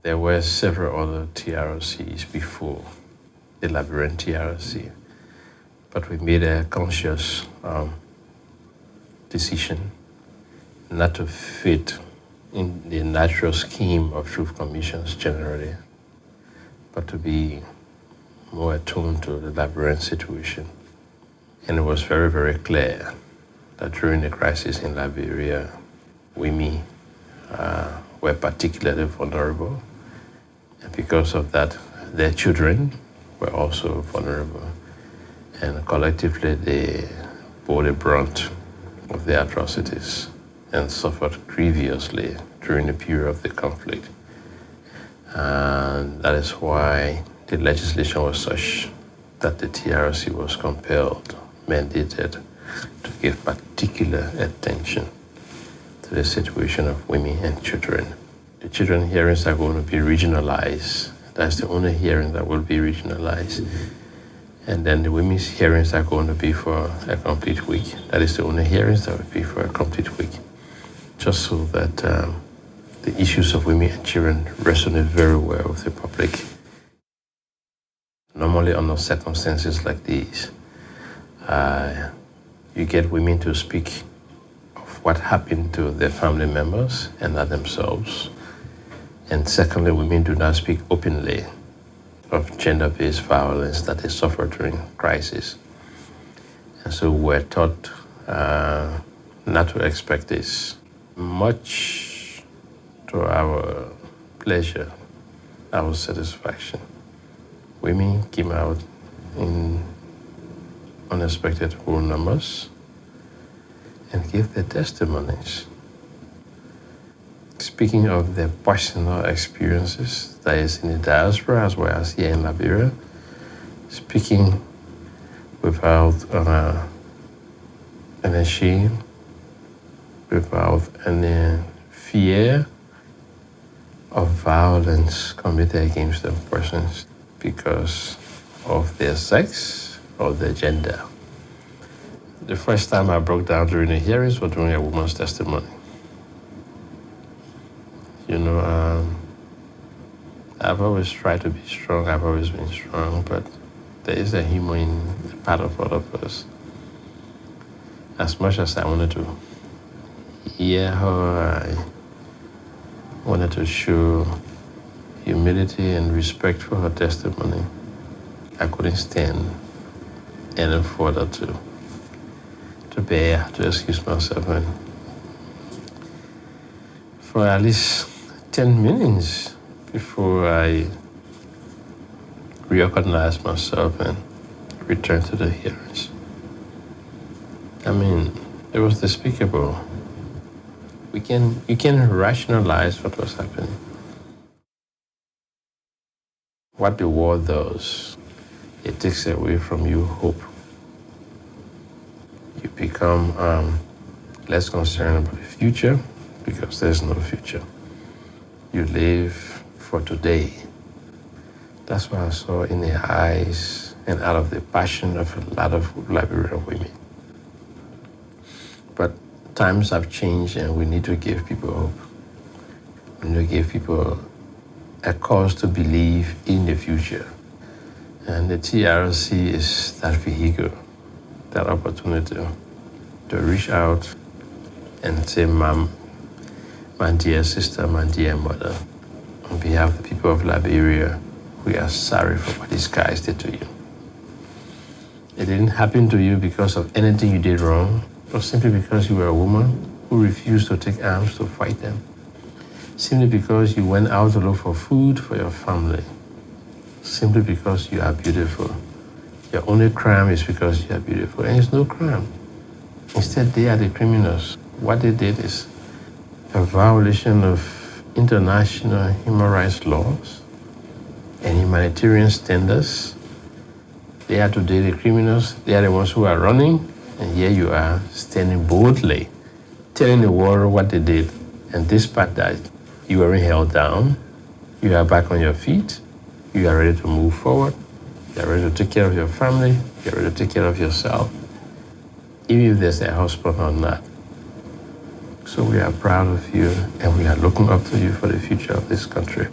There were several other TRCs before the Liberian TRC, but we made a conscious decision not to fit in the natural scheme of truth commissions generally, but to be more attuned to the Liberian situation. And it was very, very clear that during the crisis in Liberia, women were particularly vulnerable. And because of that, their children were also vulnerable. And collectively, they bore the brunt of the atrocities and suffered grievously during the period of the conflict. And that is why the legislation was such that the TRC was compelled, mandated, to give particular attention to the situation of women and children. The children hearings are going to be regionalized. That's the only hearing that will be regionalized. And then the women's hearings are going to be for a complete week. That is the only hearings that will be for a complete week. Just so that the issues of women and children resonate very well with the public. Normally under circumstances like these, you get women to speak of what happened to their family members and not themselves. And secondly, women do not speak openly of gender-based violence that they suffer during crisis. And so we're taught not to expect this. Much to our pleasure, our satisfaction, women came out in unexpected whole numbers and gave their testimonies, speaking of their personal experiences, that is in the diaspora as well as here in Liberia, speaking without any shame, without any fear of violence committed against them persons because of their sex or their gender. The first time I broke down during the hearings was during a woman's testimony. I've always tried to be strong, I've always been strong, but there is a human part of all of us. As much as I wanted to hear her, I wanted to show humility and respect for her testimony. I couldn't stand any further to bear, to excuse myself. And for at least 10 minutes before I reorganized myself and returned to the hearings. I mean, it was despicable. You can rationalize what was happening. What the war does, it takes away from you hope. You become less concerned about the future because there's no future. You live for today. That's what I saw in the eyes and out of the passion of a lot of Liberian women. But times have changed and we need to give people hope. We need to give people a cause to believe in the future. And the TRC is that vehicle, that opportunity to reach out and say, Mom, my dear sister, my dear mother, on behalf of the people of Liberia, we are sorry for what these guys did to you. It didn't happen to you because of anything you did wrong, but simply because you were a woman who refused to take arms to fight them. Simply because you went out to look for food for your family. Simply because you are beautiful. Your only crime is because you are beautiful, and it's no crime. Instead, they are the criminals. What they did is a violation of international human rights laws and humanitarian standards. They are today the criminals. They are the ones who are running, and here you are standing boldly, telling the world what they did. And despite that, you weren't held down. You are back on your feet. You are ready to move forward. You are ready to take care of your family. You are ready to take care of yourself, even if there's a husband or not. So we are proud of you, and we are looking up to you for the future of this country.